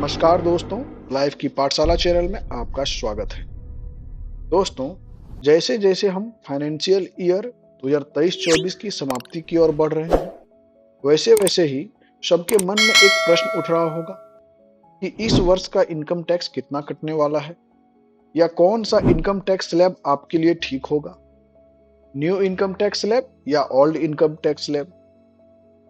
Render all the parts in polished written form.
नमस्कार दोस्तों, लाइफ की पाठशाला चैनल में आपका स्वागत है। दोस्तों, जैसे जैसे हम फाइनेंशियल ईयर 2023-24 की समाप्ति की ओर बढ़ रहे हैं, वैसे वैसे ही सबके मन में एक प्रश्न उठ रहा होगा कि इस वर्ष का इनकम टैक्स कितना कटने वाला है या कौन सा इनकम टैक्स स्लैब आपके लिए ठीक होगा, न्यू इनकम टैक्स स्लैब या ओल्ड इनकम टैक्स स्लैब।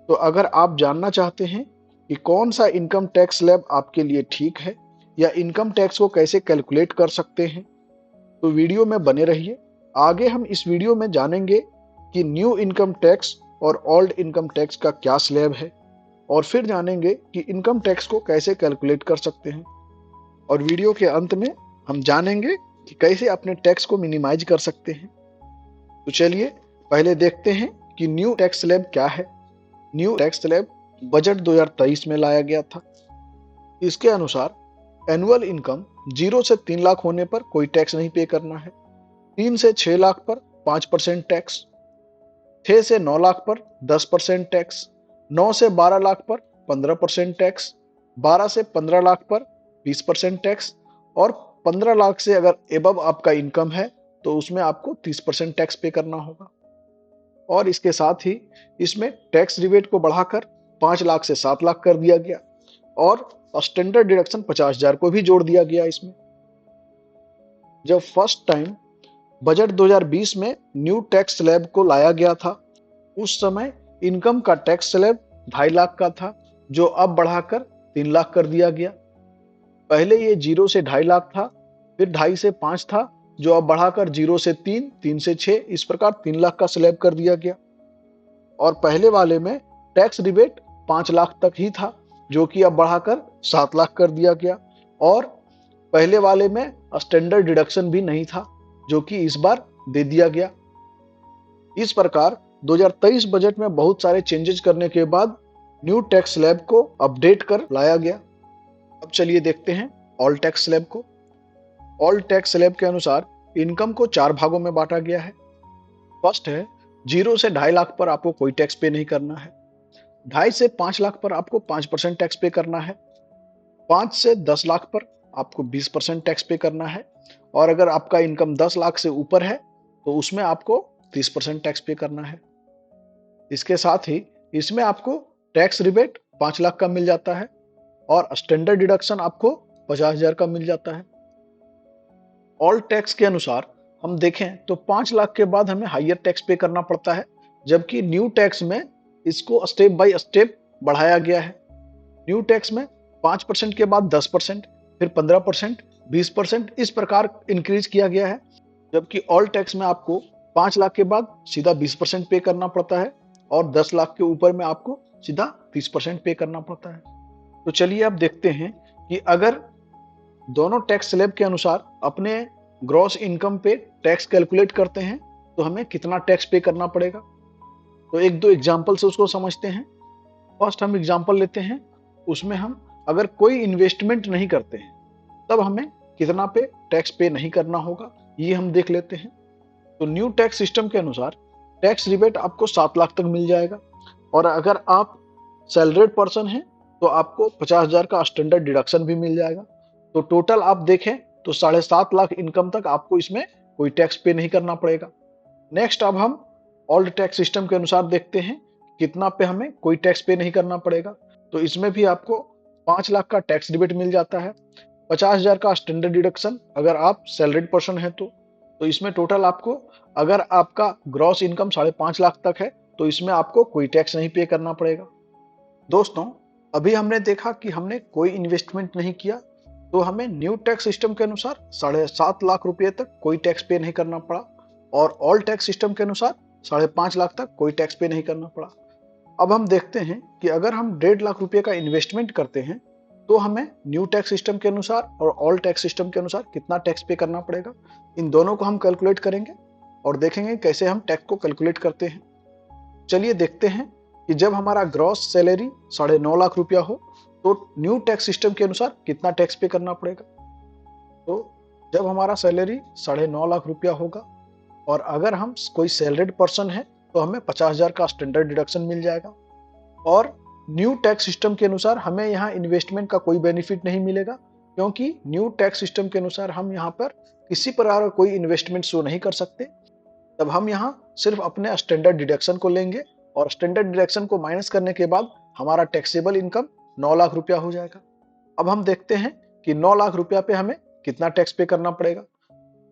तो अगर आप जानना चाहते हैं कि कौन सा इनकम टैक्स स्लैब आपके लिए ठीक है या इनकम टैक्स को कैसे कैलकुलेट कर सकते हैं, तो वीडियो में बने रहिए। आगे हम इस वीडियो में जानेंगे कि न्यू इनकम टैक्स और ओल्ड इनकम टैक्स का क्या स्लैब है, और फिर जानेंगे कि इनकम टैक्स को कैसे कैलकुलेट कर सकते हैं, और वीडियो के अंत में हम जानेंगे कि कैसे अपने टैक्स को मिनिमाइज कर सकते हैं। तो चलिए पहले देखते हैं कि न्यू टैक्स स्लैब क्या है। न्यू टैक्स स्लैब बजट 2023 में लाया गया था। इसके अनुसार एनुअल इनकम 0 से 3 लाख होने पर कोई टैक्स नहीं पे करना है, 3 से 6 लाख पर 5% टैक्स, 6 से 9 लाख पर 10% टैक्स, 9 से 12 लाख पर 15% टैक्स, 12 से 15 लाख पर 20% टैक्स, और 15 लाख से अगर एबव आपका इनकम है तो उसमें आपको 30% टैक्स पे करना होगा। और इसके साथ ही इसमें टैक्स रिबेट को बढ़ाकर 5 लाख से 7 लाख कर दिया गया, और स्टैंडर्ड डिडक्शन 50,000 को भी जोड़ दिया गया इसमें। जब फर्स्ट टाइम बजट 2020 में न्यू टैक्स स्लैब को लाया गया था, उस समय इनकम का टैक्स स्लैब 2.5 लाख का था, जो अब बढ़ाकर 3 लाख कर दिया गया। पहले ये 0 से 2.5 लाख था, फिर 2.5 से 5 था, जो अब बढ़ाकर 0 से 3, 3 से 6, इस प्रकार 3 लाख का स्लैब कर दिया गया। और पहले वाले में टैक्स रिबेट 5 लाख तक ही था, जो कि अब बढ़ाकर 7 लाख कर दिया गया। और पहले वाले में स्टैंडर्ड डिडक्शन भी नहीं था, जो कि इस बार दे दिया गया। इस प्रकार 2023 बजट में बहुत सारे चेंजेस करने के बाद न्यू टैक्स स्लैब को अपडेट कर लाया गया। अब चलिए देखते हैं ओल्ड टैक्स स्लैब को। ओल्ड टैक्स स्लैब के अनुसार इनकम को 4 भागों में बांटा गया है। फर्स्ट है 0 से 2.5 लाख पर आपको कोई टैक्स पे नहीं करना है, 2.5 से 5 लाख पर आपको 5% टैक्स पे करना है, 5 से 10 लाख पर आपको 20% टैक्स पे करना है, और अगर आपका इनकम 10 लाख से ऊपर है तो उसमें आपको 30% टैक्स पे करना है। इसके साथ ही इसमें आपको टैक्स रिबेट 5 लाख का मिल जाता है, और स्टैंडर्ड डिडक्शन आपको 50,000 का मिल जाता है। ऑल टैक्स के अनुसार हम देखें तो 5 लाख के बाद हमें हायर टैक्स पे करना पड़ता है, जबकि न्यू टैक्स में इसको स्टेप बाय स्टेप बढ़ाया गया है। न्यू टैक्स में 5% के बाद 10%, फिर 15%, 20%, इस प्रकार इंक्रीज किया गया है। जबकि ऑल टैक्स में आपको 5 लाख के बाद सीधा 20% पे करना पड़ता है, और 10 लाख के ऊपर में आपको सीधा 30% पे करना पड़ता है। तो चलिए अब देखते हैं कि अगर दोनों टैक्स स्लैब के अनुसार अपने ग्रॉस इनकम पे टैक्स कैलकुलेट करते हैं तो हमें कितना टैक्स पे करना पड़ेगा। तो एक दो एग्जांपल से उसको समझते हैं। फर्स्ट हम एग्जांपल लेते हैं, उसमें हम अगर कोई इन्वेस्टमेंट नहीं करते हैं तब हमें कितना पे टैक्स पे नहीं करना होगा, ये हम देख लेते हैं। तो न्यू टैक्स सिस्टम के अनुसार टैक्स रिबेट आपको 7 लाख तक मिल जाएगा, और अगर आप सैलरीड पर्सन हैं तो आपको 50,000 का स्टैंडर्ड डिडक्शन भी मिल जाएगा। तो टोटल आप देखें तो 7.5 लाख इनकम तक आपको इसमें कोई टैक्स पे नहीं करना पड़ेगा। नेक्स्ट अब हम ओल्ड टैक्स सिस्टम के अनुसार देखते हैं कितना पे हमें कोई टैक्स पे नहीं करना पड़ेगा। तो इसमें भी आपको 5 लाख का टैक्स रिबेट मिल जाता है, 50,000 का स्टैंडर्ड डिडक्शन अगर आप सैलरीड पर्सन है तो इसमें टोटल आपको, अगर आपका ग्रॉस इनकम 5.5 लाख तक है तो इसमें आपको कोई टैक्स नहीं पे करना पड़ेगा। दोस्तों, अभी हमने देखा कि हमने कोई इन्वेस्टमेंट नहीं किया, तो हमें न्यू टैक्स सिस्टम के अनुसार 7.5 लाख रुपए तक कोई टैक्स पे नहीं करना पड़ा, और ऑल टैक्स सिस्टम के अनुसार 5.5 लाख तक कोई टैक्स पे नहीं करना पड़ा। अब हम देखते हैं कि अगर हम 1.5 लाख रुपए का इन्वेस्टमेंट करते हैं तो हमें न्यू टैक्स सिस्टम के अनुसार और ऑल टैक्स सिस्टम के अनुसार कितना टैक्स पे करना पड़ेगा। इन दोनों को हम कैलकुलेट करेंगे और देखेंगे कैसे हम टैक्स को कैलकुलेट करते हैं। चलिए देखते हैं कि जब हमारा ग्रॉस सैलरी 9.5 लाख रुपया हो तो न्यू टैक्स सिस्टम के अनुसार कितना टैक्स पे करना पड़ेगा। तो जब हमारा सैलरी 9.5 लाख रुपया होगा, और अगर हम कोई सैलरीड पर्सन है तो हमें 50,000 का स्टैंडर्ड डिडक्शन मिल जाएगा, और न्यू टैक्स सिस्टम के अनुसार हमें यहाँ इन्वेस्टमेंट का कोई बेनिफिट नहीं मिलेगा, क्योंकि न्यू टैक्स सिस्टम के अनुसार हम यहाँ पर किसी प्रकार का कोई इन्वेस्टमेंट शो नहीं कर सकते। तब हम यहाँ सिर्फ अपने स्टैंडर्ड डिडक्शन को लेंगे और स्टैंडर्ड डिडक्शन को माइनस करने के बाद हमारा टैक्सेबल इनकम 9 लाख रुपया हो जाएगा। अब हम देखते हैं कि 9 लाख रुपया पे हमें कितना टैक्स पे करना पड़ेगा।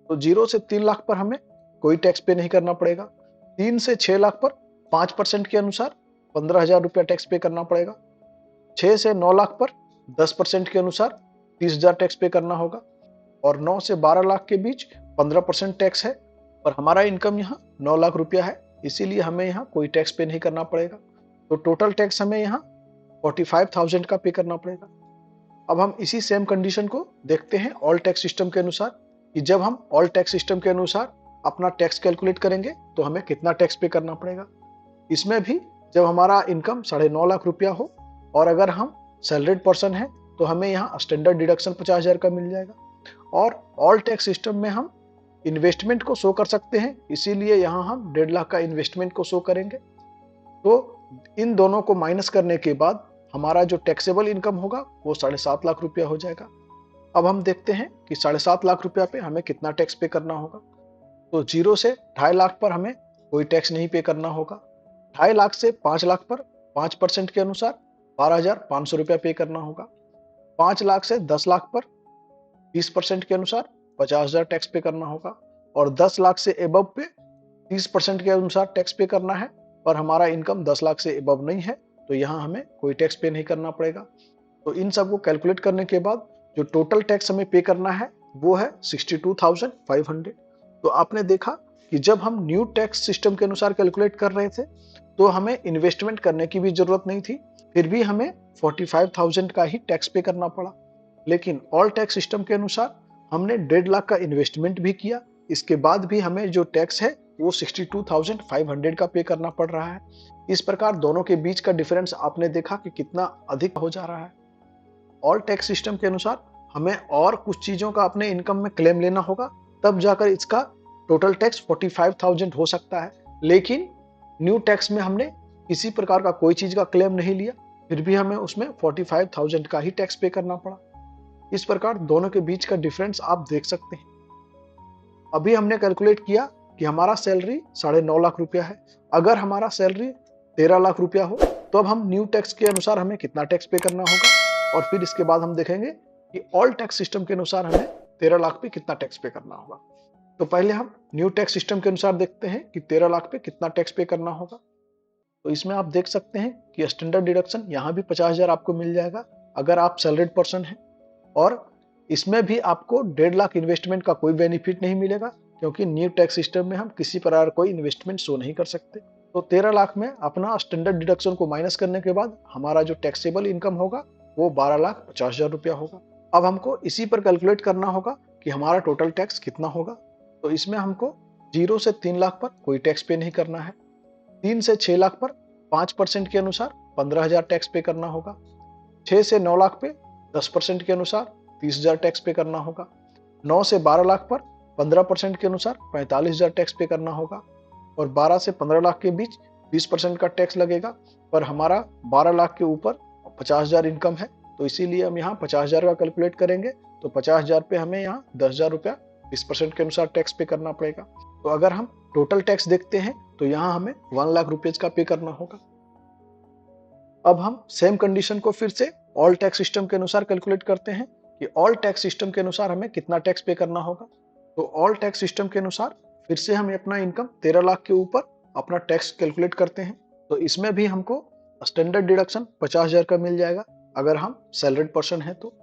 तो 0 से 3 लाख पर हमें कोई टैक्स पे नहीं करना पड़ेगा। 3 से 6 लाख पर 5% के अनुसार 15,000 रुपया टैक्स पे करना पड़ेगा। 6 से 9 लाख पर 10% के अनुसार 30,000 टैक्स पे करना होगा। और 9 से 12 लाख के बीच 15% टैक्स है, पर हमारा इनकम यहाँ 9 लाख रुपया है, इसीलिए हमें यहाँ कोई टैक्स पे नहीं करना पड़ेगा। तो टोटल टैक्स हमें यहाँ 45,000 का पे करना पड़ेगा। अब हम इसी सेम कंडीशन को देखते हैं ऑल टैक्स सिस्टम के अनुसार, कि जब हम ऑल टैक्स सिस्टम के अनुसार अपना टैक्स कैलकुलेट करेंगे तो हमें कितना टैक्स पे करना पड़ेगा। इसमें भी जब हमारा इनकम 9.5 लाख रुपया हो और अगर हम सैलरीड पर्सन है तो हमें यहाँ स्टैंडर्ड डिडक्शन 50,000 का मिल जाएगा। और ऑल टैक्स सिस्टम में हम इन्वेस्टमेंट को शो कर सकते हैं, इसीलिए यहाँ हम 1.5 लाख का इन्वेस्टमेंट को शो करेंगे। तो इन दोनों को माइनस करने के बाद हमारा जो टैक्सेबल इनकम होगा वो 7.5 लाख रुपया हो जाएगा। अब हम देखते हैं कि 7.5 लाख रुपया पे हमें कितना टैक्स पे करना होगा। तो 0 से 2.5 लाख पर हमें कोई टैक्स नहीं पे करना होगा। 2.5 लाख से 5 लाख पर 5% के अनुसार 12,500 रुपया पे करना होगा। 5 लाख से 10 लाख पर 20% के अनुसार 50,000 टैक्स पे करना होगा। और 10 लाख से एबव पे 30% के अनुसार टैक्स पे करना है, पर हमारा इनकम 10 लाख से एबव नहीं है, तो यहाँ हमें कोई टैक्स पे नहीं करना पड़ेगा। तो इन सबको कैलकुलेट करने के बाद जो टोटल टैक्स हमें पे करना है वो है 62,500। तो आपने देखा कि जब हम न्यू टैक्स सिस्टम के अनुसार कैलकुलेट कर रहे थे तो हमें इन्वेस्टमेंट करने की भी जरूरत नहीं थी, फिर भी हमें 45,000 का ही टैक्स पे करना पड़ा। लेकिन ऑल टैक्स सिस्टम के अनुसार हमने 1.5 लाख का इन्वेस्टमेंट भी किया, इसके बाद भी हमें जो टैक्स है वो 62,500 का पे करना पड़ रहा है। इस प्रकार दोनों के बीच का डिफरेंस आपने देखा कि कितना अधिक हो जा रहा है। ऑल टैक्स सिस्टम के अनुसार हमें और कुछ चीजों का अपने इनकम में क्लेम लेना होगा, तब जाकर इसका टोटल टैक्स 45,000 हो सकता है। लेकिन न्यू टैक्स में हमने किसी प्रकार का कोई चीज का क्लेम नहीं लिया, फिर भी हमें उसमें 45,000 का ही टैक्स पे करना पड़ा। इस प्रकार दोनों के बीच का डिफरेंस आप देख सकते हैं। अभी हमने कैलकुलेट किया कि हमारा सैलरी 9.5 लाख रुपया है। अगर हमारा सैलरी 13 लाख रुपया हो तो अब हम न्यू टैक्स के अनुसार हमें कितना टैक्स पे करना होगा, और फिर इसके बाद हम देखेंगे कि ऑल टैक्स सिस्टम के अनुसार हमें 13 लाख पे कितना टैक्स पे करना होगा। तो पहले हम न्यू टैक्स सिस्टम के अनुसार देखते हैं कि 13 लाख पे कितना टैक्स पे करना होगा। तो इसमें आप देख सकते हैं कि स्टैंडर्ड डिडक्शन यहाँ भी 50,000 आपको मिल जाएगा अगर आप सैलरीड पर्सन हैं, और इसमें भी आपको 1.5 लाख इन्वेस्टमेंट का कोई बेनिफिट नहीं मिलेगा, क्योंकि न्यू टैक्स सिस्टम में हम किसी प्रकार कोई इन्वेस्टमेंट शो नहीं कर सकते। तो 13 लाख में अपना स्टैंडर्ड डिडक्शन को माइनस करने के बाद हमारा जो टैक्सेबल इनकम होगा वो 12,50,000 रुपया होगा। अब हमको इसी पर कैलकुलेट करना होगा कि हमारा टोटल टैक्स कितना होगा। तो इसमें हमको 0 से 3 लाख पर कोई टैक्स पे नहीं करना है। 3 से 6 लाख पर 5% के अनुसार 15,000 टैक्स पे करना होगा। 6 से 9 लाख पे 10% के अनुसार 30,000 टैक्स पे करना होगा। 9 से 12 लाख पर 15% के अनुसार 45,000 टैक्स पे करना होगा। और 12 से 15 लाख के बीच 20% का टैक्स लगेगा, पर हमारा 12 लाख के ऊपर 50,000 इनकम है, तो इसीलिए हम यहाँ 50,000 का कैलकुलेट करेंगे। तो 50,000 पे हमें यहाँ 10,000 रुपया 20% के अनुसार टैक्स पे करना पड़ेगा। तो अगर हम टोटल टैक्स देखते हैं तो यहाँ हमें 1 लाख रुपीज का पे करना होगा। अब हम सेम कंडीशन को फिर से ऑल टैक्स सिस्टम के अनुसार कैलकुलेट करते हैं कि ऑल टैक्स सिस्टम के अनुसार हमें कितना टैक्स पे करना होगा। तो ऑल टैक्स सिस्टम के अनुसार फिर से हम अपना इनकम 13 लाख के ऊपर अपना टैक्स कैलकुलेट करते हैं। तो इसमें भी हमको स्टैंडर्ड डिडक्शन 50,000 का मिल जाएगा अगर हम सैलरीड पर्सन है तो।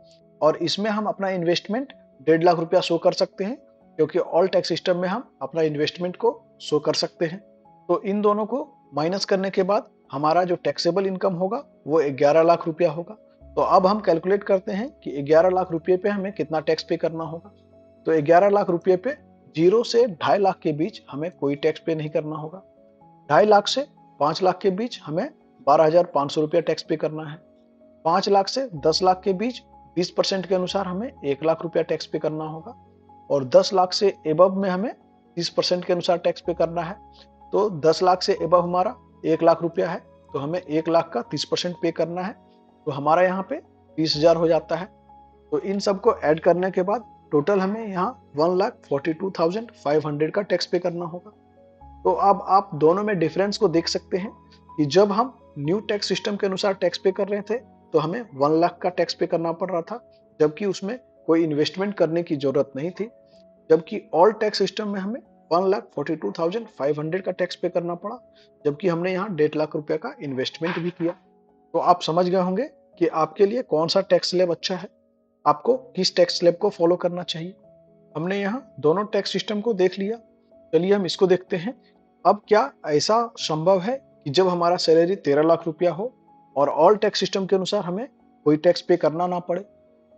और इसमें हम अपना इन्वेस्टमेंट 1.5 लाख रुपया शो कर सकते हैं, क्योंकि ऑल टैक्स सिस्टम में हम अपना इन्वेस्टमेंट को शो कर सकते हैं। तो इन दोनों को माइनस करने के बाद हमारा जो टैक्सेबल इनकम होगा वो 11 लाख रुपया होगा। तो अब हम कैलकुलेट करते हैं कि 11 लाख रुपये पे हमें कितना टैक्स पे करना होगा। तो 11 लाख रुपये पे 0 से 2.5 लाख के बीच हमें कोई टैक्स पे नहीं करना होगा। 2.5 लाख से 5 लाख के बीच हमें 12,500 रुपया टैक्स पे करना है। 5 लाख से 10 लाख के बीच 20% के अनुसार हमें 1 लाख रुपया टैक्स पे करना होगा। और 10 लाख से एबव में हमें 30% के अनुसार टैक्स पे करना है। तो 10 लाख से एबव हमारा 1 लाख रुपया है, तो हमें 1 लाख का 30% पे करना है, तो हमारा यहाँ पे 30,000 हो जाता है। तो इन सबको ऐड करने के बाद टोटल हमें यहाँ 1,42,500 का टैक्स पे करना होगा। तो अब आप दोनों में डिफरेंस को देख सकते हैं कि जब हम न्यू टैक्स सिस्टम के अनुसार टैक्स पे कर रहे थे तो हमें 1 लाख का टैक्स पे करना पड़ रहा था, जबकि उसमें कोई इन्वेस्टमेंट करने की जरूरत नहीं थी। जबकि ऑल टैक्स सिस्टम में हमें 1,42,500 का टैक्स पे करना पड़ा, जबकि हमने यहाँ 1.5 लाख रुपए का इन्वेस्टमेंट भी किया। तो आप समझ गए होंगे कि आपके लिए कौन सा टैक्स स्लैब अच्छा है, आपको किस टैक्स स्लैब को फॉलो करना चाहिए। हमने यहाँ दोनों टैक्स सिस्टम को देख लिया, चलिए हम इसको देखते हैं। अब क्या ऐसा संभव है कि जब हमारा सैलरी 13 लाख रुपया हो और ऑल टैक्स सिस्टम के अनुसार हमें कोई टैक्स पे करना ना पड़े?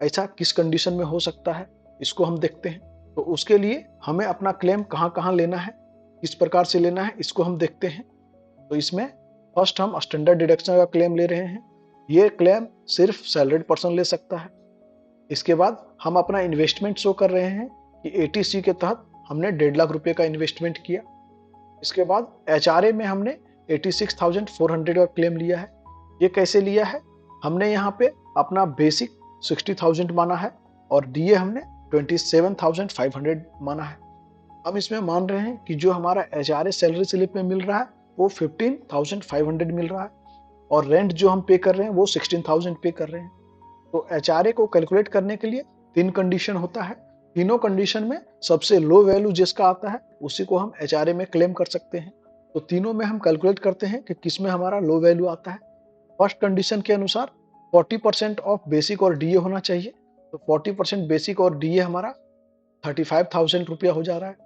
ऐसा किस कंडीशन में हो सकता है, इसको हम देखते हैं। तो उसके लिए हमें अपना क्लेम कहाँ कहाँ लेना है, किस प्रकार से लेना है, इसको हम देखते हैं। तो इसमें फर्स्ट हम स्टैंडर्ड डिडक्शन का क्लेम ले रहे हैं। ये क्लेम सिर्फ सैलरीड पर्सन ले सकता है। इसके बाद हम अपना इन्वेस्टमेंट शो कर रहे हैं कि एटीसी के तहत हमने 1.5 लाख रुपए का इन्वेस्टमेंट किया। इसके बाद एचआरए में हमने 86,400 का क्लेम लिया है। ये कैसे लिया है? हमने यहाँ पे अपना बेसिक 60,000 माना है और डीए हमने 27,500 माना है। हम इसमें मान रहे हैं कि जो हमारा एचआरए सैलरी स्लिप में मिल रहा है वो 15,500 मिल रहा है और रेंट जो हम पे कर रहे हैं वो 16,000 पे कर रहे हैं। तो एचआरए को कैलकुलेट करने के लिए 3 कंडीशन होता है। तीनों कंडीशन में सबसे लो वैल्यू जिसका आता है उसी को हम एचआरए में क्लेम कर सकते हैं। तो तीनों में हम कैलकुलेट करते हैं कि किस में हमारा लो वैल्यू आता है। फर्स्ट कंडीशन के अनुसार 40% ऑफ बेसिक और डीए होना चाहिए, तो 40% बेसिक और डीए हमारा 35,000 रुपया हो जा रहा है।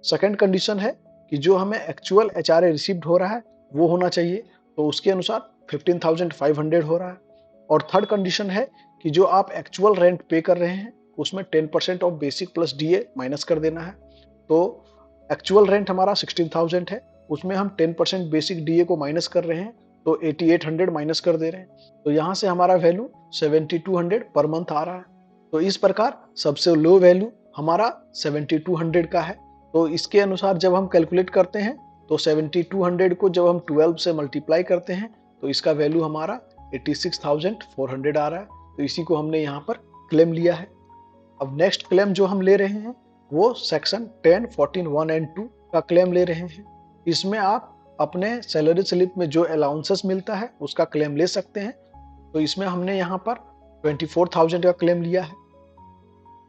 सेकेंड कंडीशन है कि जो हमें एक्चुअल एचआरए रिसीव्ड हो रहा है वो होना चाहिए, तो उसके अनुसार 15,500 हो रहा है। और थर्ड कंडीशन है कि जो आप एक्चुअल रेंट पे कर रहे हैं उसमें 10% of basic plus DA minus कर देना है। तो एक्चुअल रेंट हमारा 16,000 है, उसमें हम 10% बेसिक डीए को माइनस कर रहे हैं, तो 8800 माइनस कर दे रहे हैं। तो यहाँ से हमारा वैल्यू 7200 पर मंथ आ रहा है। तो इस प्रकार सबसे लो वैल्यू हमारा 7200 का है। तो इसके अनुसार जब हम कैलकुलेट करते हैं तो 7200 को जब हम 12 से मल्टीप्लाई करते हैं तो इसका वैल्यू हमारा 86,400 आ रहा है। तो इसी को हमने यहाँ पर क्लेम लिया है। अब नेक्स्ट क्लेम जो हम ले रहे हैं वो सेक्शन 10, 14, 1 एंड 2 का क्लेम ले रहे हैं। इसमें आप अपने सैलरी स्लिप में जो अलाउंसेस मिलता है उसका क्लेम ले सकते हैं। तो इसमें हमने यहाँ पर 24,000 का क्लेम लिया है।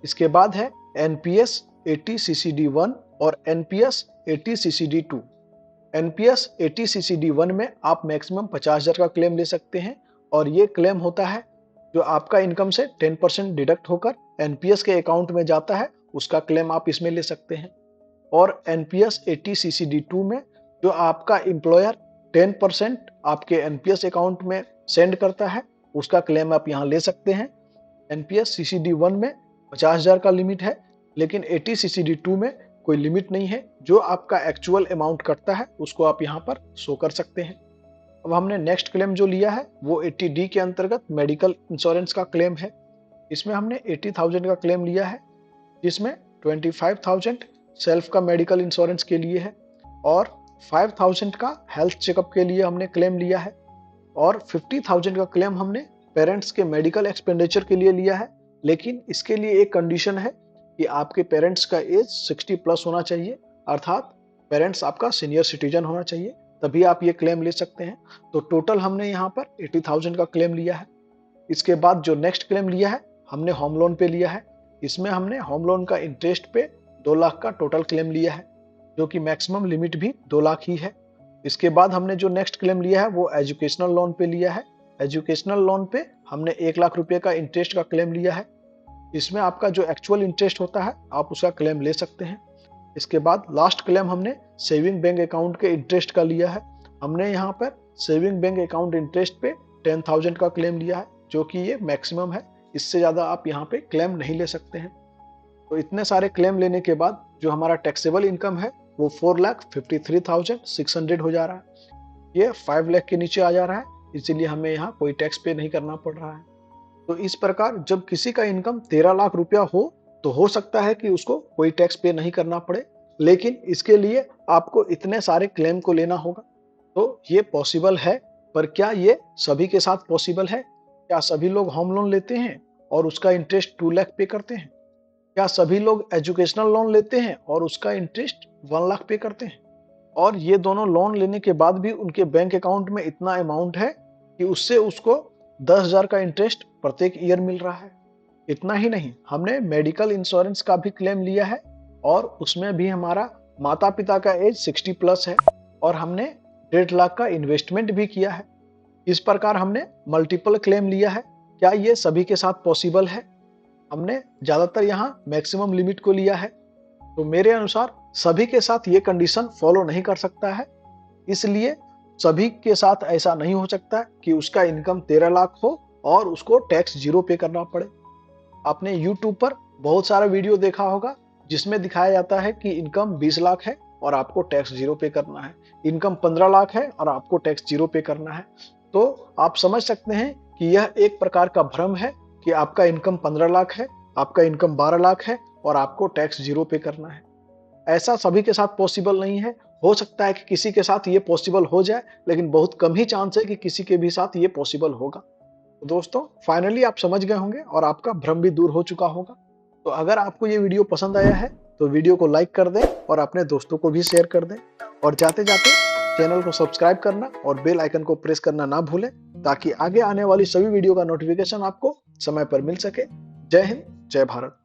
इसके बाद है एनपीएस 80 सीसीडी 1 और एनपीएस 80 सीसीडी 2। एनपीएस 80 सीसीडी 1 में आप मैक्सिमम 50,000 का क्लेम ले सकते हैं और ये क्लेम होता है जो आपका इनकम से 10% डिडक्ट होकर एनपीएस के अकाउंट में जाता है, उसका क्लेम आप इसमें ले सकते हैं। और एनपीएस 80 सीसीडी 2 में जो आपका एम्प्लॉयर 10% आपके एनपीएस अकाउंट में सेंड करता है उसका क्लेम आप यहाँ ले सकते हैं। एनपीएस सीसीडी 1 में 50,000 का लिमिट है, लेकिन 80 सीसीडी 2 में कोई लिमिट नहीं है। जो आपका एक्चुअल अमाउंट कटता है उसको आप यहाँ पर शो कर सकते हैं। अब हमने नेक्स्ट क्लेम जो लिया है वो 80D के अंतर्गत मेडिकल इंश्योरेंस का क्लेम है। इसमें हमने 80,000 का क्लेम लिया है, जिसमें 25,000 सेल्फ का मेडिकल इंश्योरेंस के लिए है और 5,000 का हेल्थ चेकअप के लिए हमने क्लेम लिया है और 50,000 का क्लेम हमने पेरेंट्स के मेडिकल एक्सपेंडिचर के लिए लिया है। लेकिन इसके लिए एक कंडीशन है कि आपके पेरेंट्स का एज 60 प्लस होना चाहिए, अर्थात पेरेंट्स आपका सीनियर सिटीजन होना चाहिए, तभी आप ये क्लेम ले सकते हैं। तो टोटल हमने यहाँ पर 80,000 का क्लेम लिया है। इसके बाद जो नेक्स्ट क्लेम लिया है हमने होम लोन पे लिया है। इसमें हमने होम लोन का इंटरेस्ट पे 2 लाख का टोटल क्लेम लिया है, जो कि मैक्सिमम लिमिट भी 2 लाख ही है। इसके बाद हमने जो नेक्स्ट क्लेम लिया है वो एजुकेशनल लोन पे लिया है। एजुकेशनल लोन पे हमने 1 लाख रुपए का इंटरेस्ट का क्लेम लिया है। इसमें आपका जो एक्चुअल इंटरेस्ट होता है आप उसका क्लेम ले सकते हैं। इसके बाद लास्ट क्लेम हमने सेविंग बैंक अकाउंट के इंटरेस्ट का लिया है। हमने यहाँ पर सेविंग बैंक अकाउंट इंटरेस्ट पे 10,000 का क्लेम लिया है, जो कि ये मैक्सिमम है, इससे ज़्यादा आप यहाँ पे क्लेम नहीं ले सकते हैं। तो इतने सारे क्लेम लेने के बाद जो हमारा टैक्सेबल इनकम है वो 4,53,600 हो जा रहा है। ये 5 लाख के नीचे आ जा रहा है, इसीलिए हमें यहाँ कोई टैक्स पे नहीं करना पड़ रहा है। तो इस प्रकार जब किसी का इनकम 13 लाख रुपया हो तो हो सकता है कि उसको कोई टैक्स पे नहीं करना पड़े, लेकिन इसके लिए आपको इतने सारे क्लेम को लेना होगा। तो ये पॉसिबल है पर क्या ये सभी के साथ पॉसिबल है? क्या सभी लोग होम लोन लेते हैं और उसका इंटरेस्ट 2 लाख पे करते हैं? क्या सभी लोग एजुकेशनल लोन लेते हैं और उसका इंटरेस्ट 1 लाख पे करते हैं? और ये दोनों लोन लेने के बाद भी उनके बैंक अकाउंट में इतना अमाउंट है कि उससे उसको 10,000 का इंटरेस्ट प्रत्येक ईयर मिल रहा है। इतना ही नहीं, हमने मेडिकल इंश्योरेंस का भी क्लेम लिया है और उसमें भी हमारा माता पिता का एज 60 प्लस है और हमने 1.5 लाख का इन्वेस्टमेंट भी किया है। इस प्रकार हमने मल्टीपल क्लेम लिया है। क्या ये सभी के साथ पॉसिबल है? हमने ज्यादातर यहाँ मैक्सिमम लिमिट को लिया है, तो मेरे अनुसार सभी के साथ ये कंडीशन फॉलो नहीं कर सकता है। इसलिए सभी के साथ ऐसा नहीं हो सकता कि उसका इनकम 13 लाख हो और उसको टैक्स 0 पे करना पड़े। आपने YouTube पर बहुत सारा वीडियो देखा होगा जिसमें दिखाया जाता है कि इनकम 20 लाख है और आपको टैक्स 0 पे करना है, इनकम 15 लाख है और आपको टैक्स 0 पे करना है। तो आप समझ सकते हैं कि यह एक प्रकार का भ्रम है कि आपका इनकम 15 लाख है, आपका इनकम 12 लाख है और आपको टैक्स 0 पे करना है। ऐसा सभी के साथ पॉसिबल नहीं है। हो सकता है कि किसी के साथ ये पॉसिबल हो जाए, लेकिन बहुत कम ही चांस है कि किसी के भी साथ ये पॉसिबल होगा। तो दोस्तों, फाइनली आप समझ गए होंगे और आपका भ्रम भी दूर हो चुका होगा। तो अगर आपको ये वीडियो पसंद आया है तो वीडियो को लाइक कर दें और अपने दोस्तों को भी शेयर कर दें, और जाते जाते चैनल को सब्सक्राइब करना और बेल आइकन को प्रेस करना ना भूलें, ताकि आगे आने वाली सभी वीडियो का नोटिफिकेशन आपको समय पर मिल सके। जय हिंद, जय भारत।